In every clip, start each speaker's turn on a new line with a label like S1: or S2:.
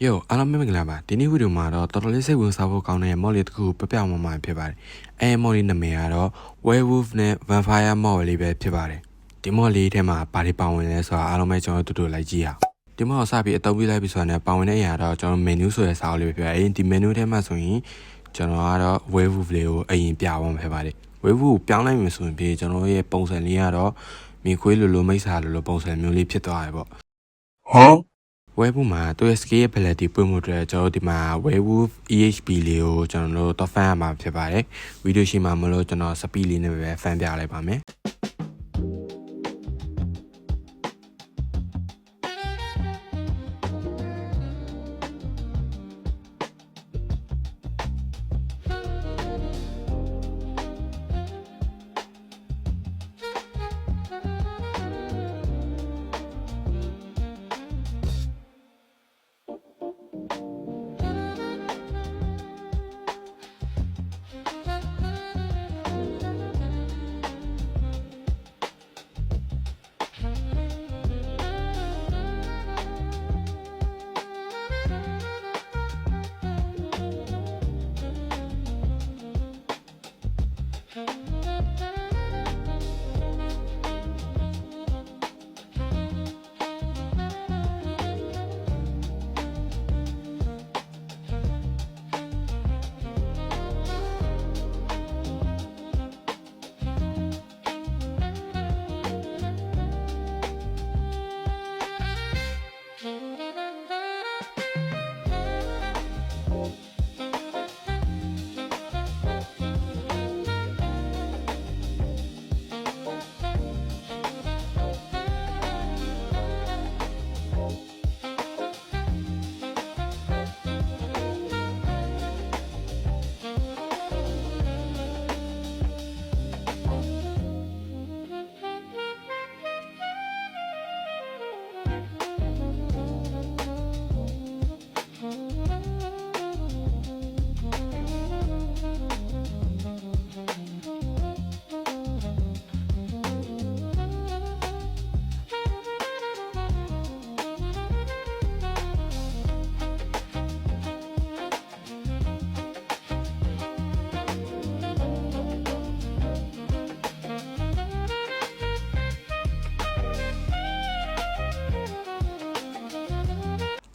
S1: Yo အားလုံးမင်္ဂလာပါဒီနေ့ဗီဒီယိုမှာတော့တော်တော်လေးစိတ်ဝင်စားဖို့ကောင်းတဲ့ mod လေးတစ်ခုပြပြမှာဖြစ်ပါတယ်အဲ mod လေးနာမည်ကတော့ werewolf နဲ့ vampire mod လေးပဲဖြစ်ပါတယ်ဒီ mod လေးထဲမှာဘာတွေပါဝင်လဲဆိုတာအားလုံးပဲကျွန်တော်တို့လိုက်ကြည့်ရအောင်ဒီ mod ကိုစပြီးအသုံးပြုလိုက်ပြီဆိုတာနဲ့ပါဝင်တဲ့အရာတော့ကျွန်တော် menu ဆိုတဲ့စာအုပ်လေးပဲဖြစ်ပါတယ်ဒီ menu ထဲမှာဆိုရင်ကျွန်တော်ကတော့ werewolf လေးကိုအရင်ပြအောင်ဖြစ်ပါတယ် werewolf ကိုပြောင်းလိုက်မယ်ဆိုရင်ကျွန်တော်ရဲ့ပုံစံလေးကတော့မြေခွေးလိုမိတ်စာလိုပုံစံမျိုးလေးဖြစ်သွားတယ်ပေါ့werewolf မှာသူရဲ့ skill ability ပွင့်မှုအတွက်ကျွန်တော်ဒီမှာ werewolf EHP လေးကိုကျွန်တော်တို့တော့ fan ရမှာဖြစ်ပါတယ်ဗီဒီယိုရှိမှာမလို့ကျွန်တော် speed လေးနဲ့ပဲ fan ပြလိုက်ပါမယ်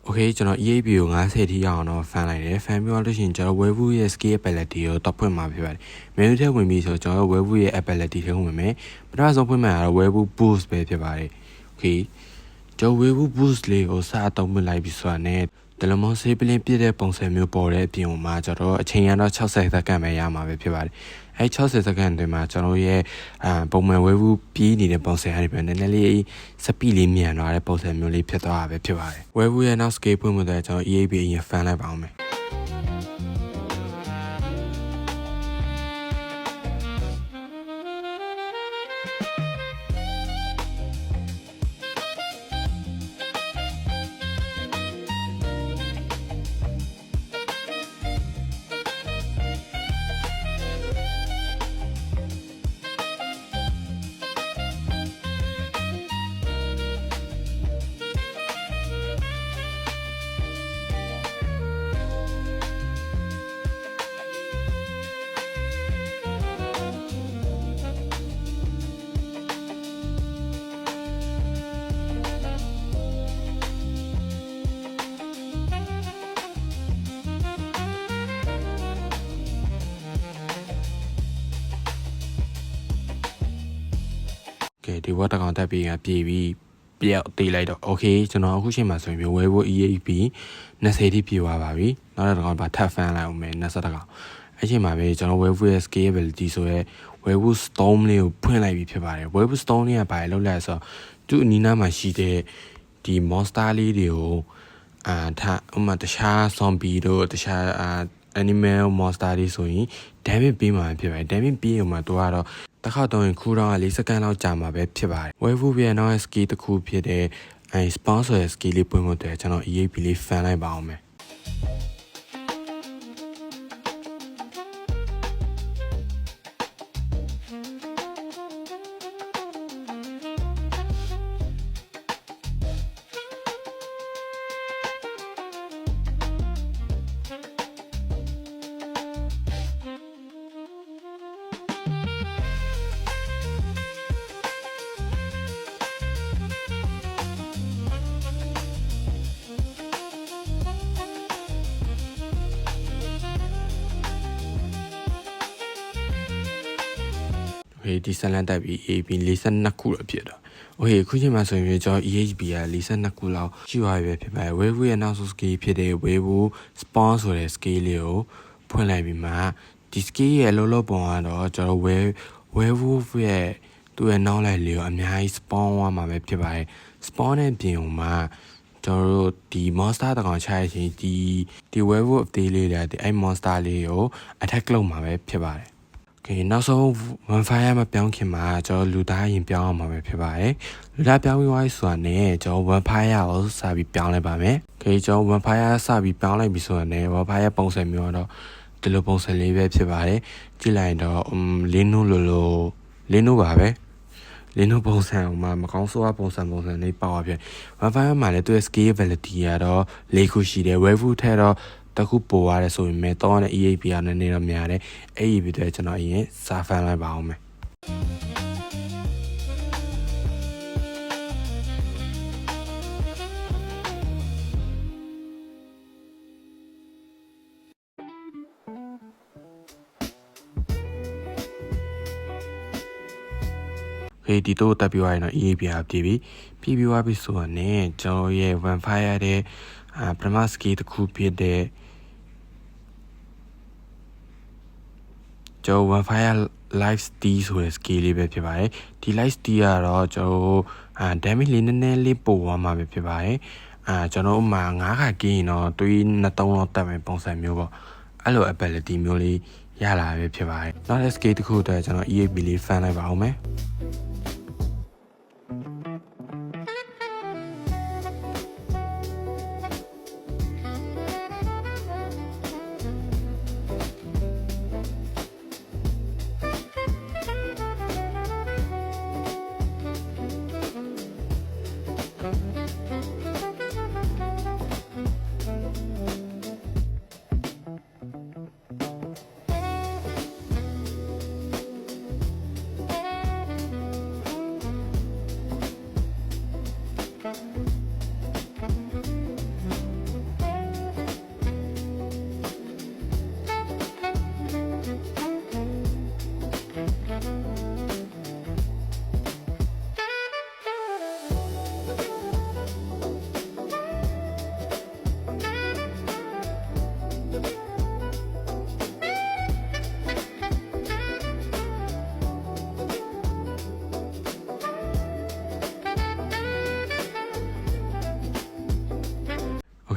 S1: โอเคကျွန်တော် EAP ကို90ထိရအောင်တော့ fan လိုက်တယ် fan ပြီးတော့လို့ရှိရင်ကျွန်တော် werewolf ရဲ့ skill ability ကိုတော့ဖွင့်မှာဖြစ်ပါတယ် menu ထဲဝင်ပြီးဆိုတော့ကျွန်တော် werewolf ရဲ့ ability ထဲဝင်မယ်ပထမဆုံးဖွင့်မှာကတော့ werewolf boost ပဲဖြစ်ပါတယ်โอเคကျွန်တော် werewolf boost လေးကိုစအသုံးပြုလိုက်ပြီးဆိုတာနဲ့ဒလမွန်ဆေးပလင်းပြည့်တဲ့ပုံစံမျိုးပေါ်တဲ့အပြင်မှာကျွန်တော်အချိန်ရတော့60စက္ကန့်ပဲရမှာပဲဖြစ်ပါတယ်အဲ60စက္ကန့်တွင်မှာကျွန်တော်ရဲ့ပုံမှန် werewolf ပြေးနေတဲ့ပုံစံအဲ့ဒီပဲနည်းနည်းလေးစပီလေးမြန်သွားတဲ့ပုံစံမျိုးလေးဖြစ်သွားတာပဲဖြစ်ပါတယ် werewolf ရဲ့နောက် scale ဖွင့်မှုတဲ့ကျွန်တော် EAP အရင် fan လိုက်ပါအောင်မယ်ဒီဝတ်တကောင်တက်ပြီးပြေးပြီးပြောက်တေးလိုက်တော့ okay ကျွန်တော်အခုချိန်မှာဆိုရင် werewolf EAP 20ထိပြေးသွားပါပြီနောက်တစ်ကောင်ပါထပ် fan လိုက်အောင်မယ်20တကောင်အဲ့ချိန်မှာပဲကျွန်တော် werewolf ရဲ့ skill ability ဆိုရဲ werewolf storm လေးကိုဖွင့်လိုက်ပြီးဖြစ်ပါတယ် werewolf storm လေးကဘာလဲလောက်လဲဆိုတော့သူ့အနီးနားမှာရှိတဲ့ဒီ monster လေးတွေကိုဥမာတခြား zombie တို့တခြားanimal monster တွေဆိုရင် damage ပေးမှာဖြစ်ပါတယ် damage ပေးရင်မှသူကတော့တစ်ခါတော့ရင်ခူတော့4စက္ကန့်လောက်ကြာမှာပဲဖြစ်ပါတယ် werewolf ရဲ့နောက် skill တစ်ခုဖြစ်တဲ့sponsor skill လေးပွင့်ဖို့တဲ့ကျွန်တော် EAP လေး fan လိုက်ပါအောင်မယ် okay ဒီဆက်လန်တက်ပြီး AB 42ခုလို့ဖြစ်တော့ okay ခုချိန်မှာဆိုရင်ကျွန်တော် EHB က42ခုလောက်ရှိသွားပြီဖြစ်ပါတယ် wave ရဲ့နောက်ဆုံး scale ဖြစ်တဲ့ wave spawn ဆိုတဲ့ scale လေးကိုဖွင့်လိုက်ပြီးမှဒီ scale ရဲ့လောလောပုံကတော့ကျွန်တော် wave ရဲ့သူ့ရဲ့နောက်လိုက်လေးကိုအများကြီး spawn သွားမှာပဲဖြစ်ပါတယ် spawn တဲ့ပြင်မှာကျွန်တော်တို့ဒီ monster တကောင်ချရချင်းဒီ wave အသေးလေးတွေဒီအဲ့ monster လေးကို attack လုပ်မှာပဲဖြစ်ပါတယ် okay နောက်ဆုံး Vampire မပြောင်းခင်မှာကျွန်တော်လူသားရင်ပြောင်းအောင်မှာပဲဖြစ်ပါတယ်လူသားပြောင်းပြီးသွားပြီဆိုတာနဲ့ကျွန်တော် Vampire ကိုစပြီးပြောင်းလိုက်ပါမယ် okay ကျွန်တော် Vampire စပြီးပြောင်းလိုက်ပြီဆိုတာနဲ့ Vampire ပုံစံမျိုးတော့ဒီလိုပုံစံလေးပဲဖြစ်ပါတယ်ကြည့်လိုက်တော့လင်းနိုးလိုပါပဲလင်းနိုးပုံစံဟိုမှာမကောင်းဆိုးဝါးပုံစံလေးပေါက်ရဖြစ် Vampire မှာလည်းသူရဲ့ scale ability ကတော့၄ခုရှိတယ် wave ထဲတော့တခုပိုရတယ်ဆိုရင်တော့နဲ့ EAP ကနည်းနည်းတော့များတယ်အဲ့ဒီပြီးတော့ကျွန်တော်အရင်စာဖန်လိုက်ပါအောင်မယ်ဟေးဒီတော့တက်ပြီးသွားရင်တော့ EAP ကပြေးပြီးသွားပြီဆိုတော့ねကျွန်တော်ရဲ့ Vampire တဲ့ပထမ skill တစ်ခုဖြစ်တဲ့ကျွန်တော် Vampire life steal ဆိုတဲ့ skill လေးပဲဖြစ်ပါတယ်ဒီ life steal ကတော့ကျွန်တော်damage လေးနည်းနည်းလေးပို့သွားမှာပဲဖြစ်ပါတယ်ကျွန်တော်ဥမာ9ခါကင်းရင်တော့တွေး2-3လောက်တက်မယ်ပုံစံမျိုးပေါ့အဲ့လို ability မျိုးလေးရလာပဲဖြစ်ပါတယ်နောက်တစ် skill တစ်ခုတော့ကျွန်တော် EAP လေးဖန်လိုက်ပါအောင်မယ်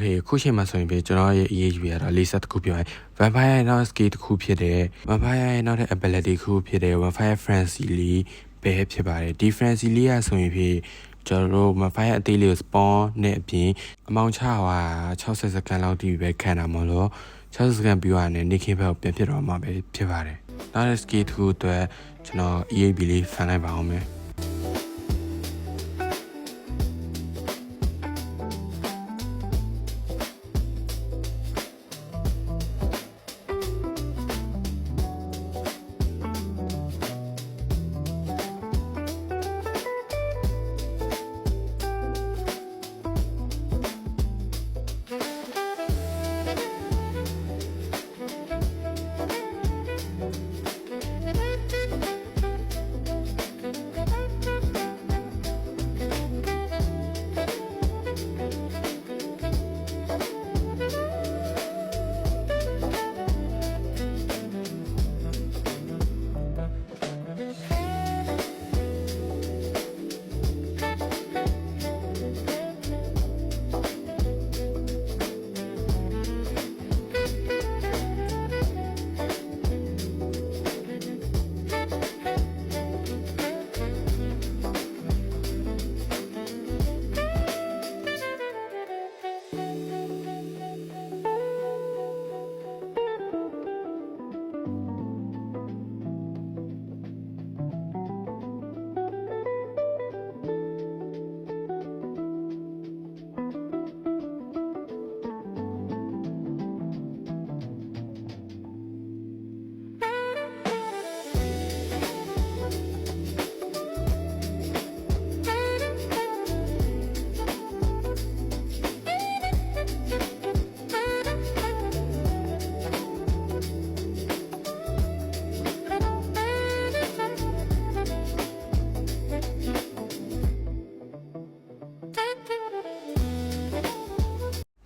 S1: Okay ခုချိန်မှာဆိုရင်ကျွန်တော်ရဲ့ EHB ကတော့40ခုပြပါတယ် Vampire ရဲ့နောက် skill တစ်ခုဖြစ်တဲ့ Vampire ရဲ့နောက်တဲ့ ability တစ်ခုဖြစ်တဲ့ Vampire Frenzy လေးပဲဖြစ်ပါတယ်ဒီ Frenzy လေးကဆိုရင်ဖြစ်ကျွန်တော်တို့ Vampire အသေးလေးကို spawn နဲ့အပြင်အမောင်ချဟွာ60စက္ကန့်လောက်တည်ပဲခံတာမလို့60စက္ကန့်ပြီးသွားရင်နေခင်းဘက်ကိုပြန်ဖြစ်တော့မှာပဲဖြစ်ပါတယ်နောက်တဲ့ skill တစ်ခုအတွက်ကျွန်တော် EHB လေးဖန်လိုက်ပါအောင်မယ်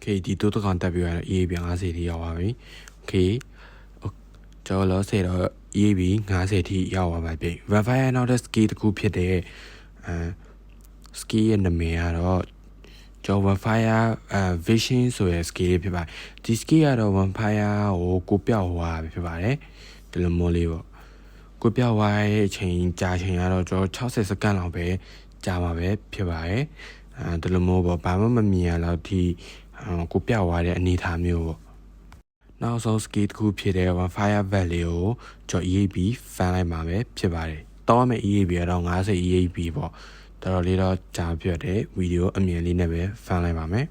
S1: Okay ဒီတိုးတစ်ကောင်တက်ပြီးရတော့ EAB 50ထိရောက်ပါပြီ Okay ကျွန်တော်လောဆယ်တော့ EAB 50ထိရောက်ပါပြီ Vampire နောက်တဲ့ skill တစ်ခုဖြစ်တဲ့ skill ရဲ့နာမည်ကတော့ကျွန်တော် Vampire Vision ဆိုတဲ့ skill လေးဖြစ်ပါတယ်ဒီ skill ကတော့ Vampire ကိုပြောက်သွားပြီဖြစ်ပါတယ်ဒီလိုမျိုးလေးပေါ့ကိုပြောက်သွားရဲ့အချိန်ကြာချိန်ကတော့ကျွန်တော်60စက္ကန့်လောက်ပဲကြာမှာပဲဖြစ်ပါတယ်ဒီလိုမျိုးပေါ့ဘာမှမမြင်ရတော့ဒီကိုပြောက်သွားတဲ့အနေအထားမျိုးပေါ့နောက်ဆုံး skill တစ်ခုဖြစ်တဲ့ Vampire Valley ကိုကျွန်တော် EAB ဖန်လိုက်မှာပဲဖြစ်ပါတယ်တောင်းမဲ့ EAB ကတော့50 EAB ပေါ့တော်တော်လေးတော့ကြာပြတ်တဲ့ဗီဒီယိုအမြင်လေးနဲ့ပဲဖန်လိုက်ပါမယ်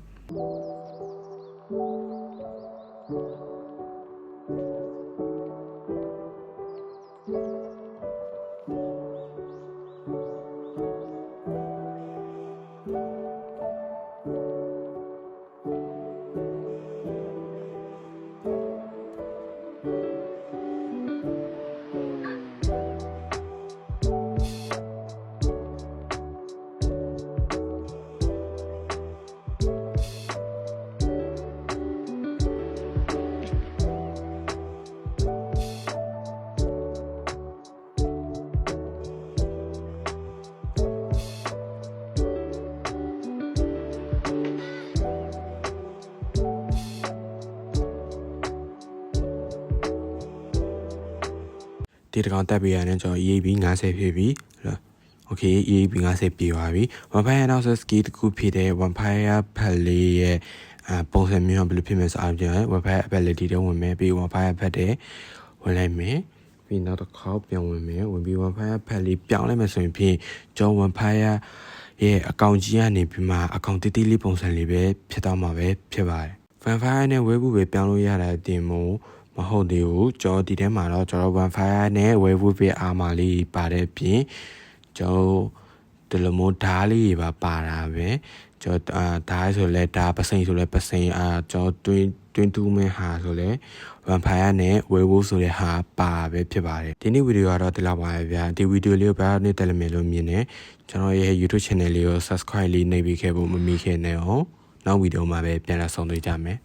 S1: ဒီတကောင်တက်ပြီးရတယ်ကျွန်တော် EAB 50ဖြစ်ပြီ Okay EAB 50ပြသွားပြီ Vampire နောက်ဆက် skill တစ်ခုဖြစ်တဲ့ Vampire Valley ရဲ့ပုံစံမျိုးဘယ်လိုဖြစ်မလဲဆိုအားဖြင့် Vampire ability တွေဝင်မယ်ပြီး Vampire ဘက်တဲ့ဝင်လိုက်မယ်ပြီးနောက်တစ်ခေါက်ပြန်ဝင်မယ်ဝင်ပြီး Vampire Valley ပြောင်းလိုက်မယ်ဆိုရင်ဖြင့်ကျွန်တော် Vampire ရဲ့အကောင့်ကြီးကနေပြီးမှအကောင့်တိတိလေးပုံစံလေးပဲဖြစ်တော့မှာပဲဖြစ်ပါတယ် Vampire နဲ့ Werewolf ပဲပြောင်းလို့ရတဲ့အတင်မို့မဟုတ်သေးဘူးကျွန်တော်ဒီထဲမှာတော့ကျွန်တော် Vampire နဲ့ Werewolf ရဲ့အာမာလေးပါတဲ့ပြင်ကျွန်တော်ဒီလိုမျိုးဓားလေးပါတာပဲကျွန်တော်ဓားဆိုလဲဓားပစိန်ဆိုလဲပစိန်ကျွန်တော်တွင်းတူးမဲ့ဟာဆိုလဲ Vampire နဲ့ Werewolf ဆိုတဲ့ဟာပါပဲဖြစ်ပါတယ်ဒီနေ့ဗီဒီယိုကတော့ဒီလောက်ပါပဲဗျာဒီဗီဒီယိုလေးကိုဘာလို့တက်လမယ်လို့မြင်နေကျွန်တော်ရဲ့ YouTube channel လေးကို subscribe လေးနှိပ်ပေးခဲ့ဖို့မမိခဲ့နဲ့အောင်နောက်ဗီဒီယိုမှာပဲပြန်လာဆုံတွေ့ကြမယ်